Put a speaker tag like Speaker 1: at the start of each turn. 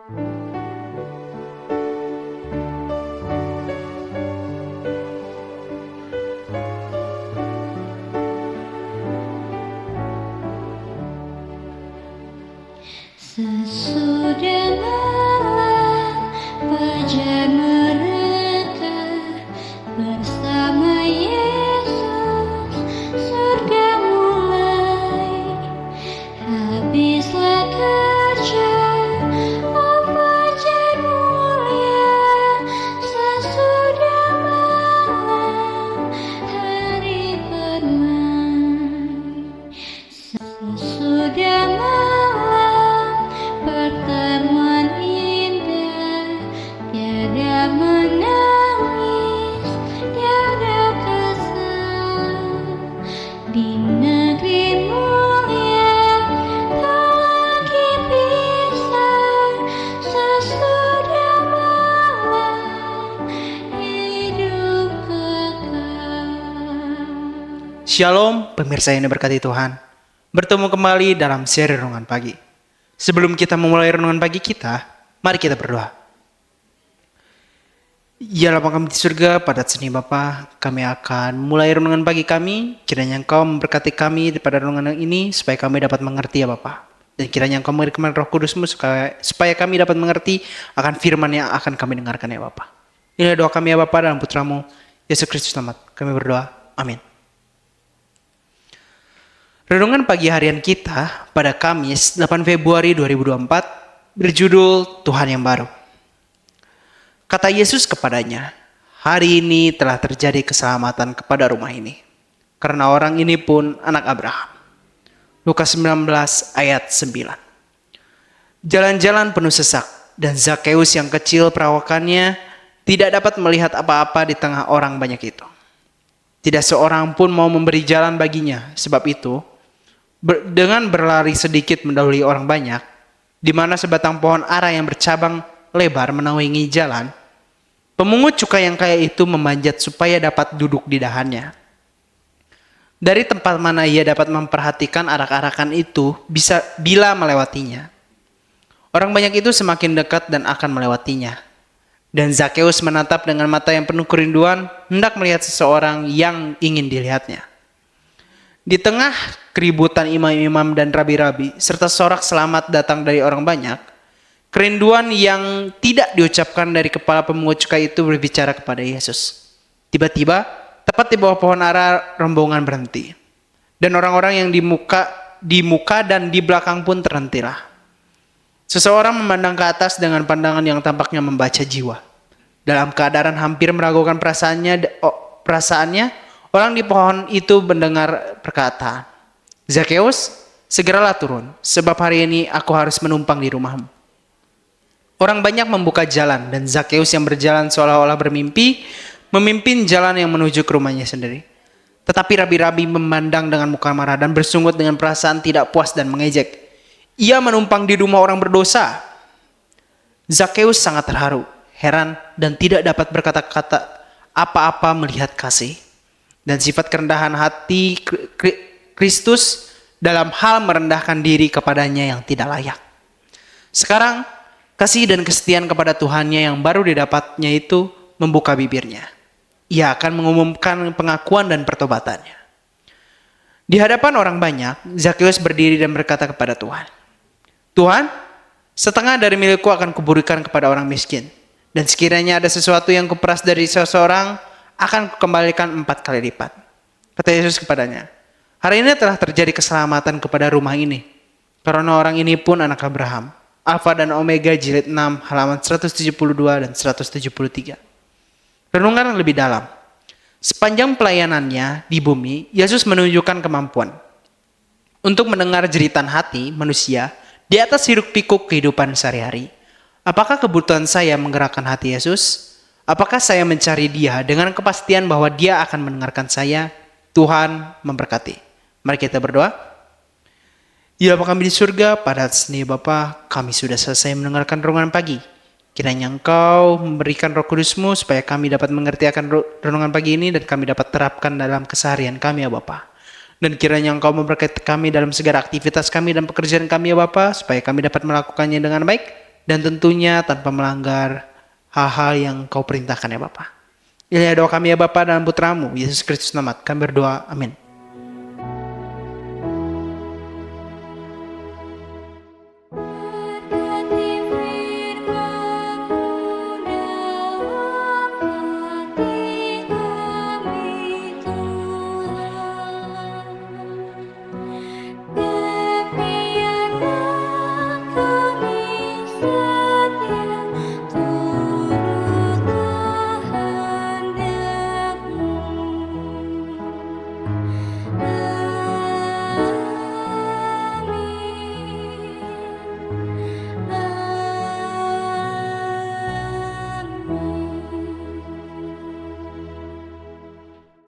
Speaker 1: Sesudah malam fajar mereka bersama Yesus, surga mulai. Habislah kerja, oh fajar mulia. Sesudah malam hari bermain. Sesudah malam pertemuan indah, tiada menangis, tiada kesal. Di negeri mulia tak lagi pisah. Sesudah malam hidup kekal.
Speaker 2: Shalom, pemirsa yang diberkati Tuhan. Bertemu kembali dalam seri Renungan Pagi. Sebelum kita memulai renungan pagi kita, mari kita berdoa. Ya Bapa kami di surga, pada seni Bapa, kami akan mulai renungan pagi kami. Kiranya Engkau memberkati kami pada renungan ini, supaya kami dapat mengerti ya Bapa. Dan kiranya Engkau memberikan Roh Kudus-Mu supaya kami dapat mengerti akan firman yang akan kami dengarkan ya Bapa. Inilah doa kami ya Bapa dalam Putra-Mu, Yesus Kristus selamat. Kami berdoa, amin. Renungan pagi harian kita pada Kamis 8 Februari 2024 berjudul Tuhan yang Baru. Kata Yesus kepadanya, "Hari ini telah terjadi keselamatan kepada rumah ini, karena orang ini pun anak Abraham." Lukas 19 ayat 9. Jalan-jalan penuh sesak dan Zakheus yang kecil perawakannya tidak dapat melihat apa-apa di tengah orang banyak itu. Tidak seorang pun mau memberi jalan baginya, sebab itu dengan berlari sedikit mendahului orang banyak, di mana sebatang pohon ara yang bercabang lebar menaungi jalan, pemungut cukai yang kaya itu memanjat supaya dapat duduk di dahannya. Dari tempat mana ia dapat memperhatikan arak-arakan itu bila melewatinya. Orang banyak itu semakin dekat dan akan melewatinya. Dan Zakheus menatap dengan mata yang penuh kerinduan, hendak melihat seseorang yang ingin dilihatnya. Di tengah keributan imam-imam dan rabi-rabi, serta sorak selamat datang dari orang banyak, kerinduan yang tidak diucapkan dari kepala pemungut cukai itu berbicara kepada Yesus. Tiba-tiba, tepat di bawah pohon ara, rombongan berhenti. Dan orang-orang yang di muka dan di belakang pun terhentilah. Seseorang memandang ke atas dengan pandangan yang tampaknya membaca jiwa. Dalam keadaan hampir meragukan perasaannya, orang di pohon itu mendengar perkataan, "Zakheus, segeralah turun, sebab hari ini aku harus menumpang di rumahmu." Orang banyak membuka jalan, dan Zakheus yang berjalan seolah-olah bermimpi, memimpin jalan yang menuju ke rumahnya sendiri. Tetapi rabi-rabi memandang dengan muka marah dan bersungut dengan perasaan tidak puas dan mengejek. "Ia menumpang di rumah orang berdosa." Zakheus sangat terharu, heran, dan tidak dapat berkata-kata apa-apa melihat kasih dan sifat kerendahan hati Kristus dalam hal merendahkan diri kepadanya yang tidak layak. Sekarang, kasih dan kesetiaan kepada Tuhannya yang baru didapatnya itu membuka bibirnya. Ia akan mengumumkan pengakuan dan pertobatannya. Di hadapan orang banyak, Zakheus berdiri dan berkata kepada Tuhan, "Tuhan, setengah dari milikku akan kuberikan kepada orang miskin. Dan sekiranya ada sesuatu yang kuperas dari seseorang, akan kukembalikan 4 kali lipat." Kata Yesus kepadanya, "Hari ini telah terjadi keselamatan kepada rumah ini, karena orang ini pun anak Abraham." Alfa dan Omega jilid 6 halaman 172 dan 173. Renungan lebih dalam. Sepanjang pelayanannya di bumi, Yesus menunjukkan kemampuan untuk mendengar jeritan hati manusia di atas hiruk-pikuk kehidupan sehari-hari. Apakah kebutuhan saya menggerakkan hati Yesus? Apakah saya mencari Dia dengan kepastian bahwa Dia akan mendengarkan saya? Tuhan memberkati. Mari kita berdoa. Ya Bapa kami di surga, pada seni Bapa, kami sudah selesai mendengarkan renungan pagi. Kiranya Engkau memberikan Roh Kudus-Mu supaya kami dapat mengerti akan renungan pagi ini dan kami dapat terapkan dalam keseharian kami ya Bapa. Dan kiranya Engkau memberkati kami dalam segala aktivitas kami dan pekerjaan kami ya Bapa, supaya kami dapat melakukannya dengan baik. dan tentunya tanpa melanggar hal-hal yang kau perintahkan ya Bapa. Inilah doa kami ya Bapa dalam putramu, Yesus Kristus nama kami berdoa, amin.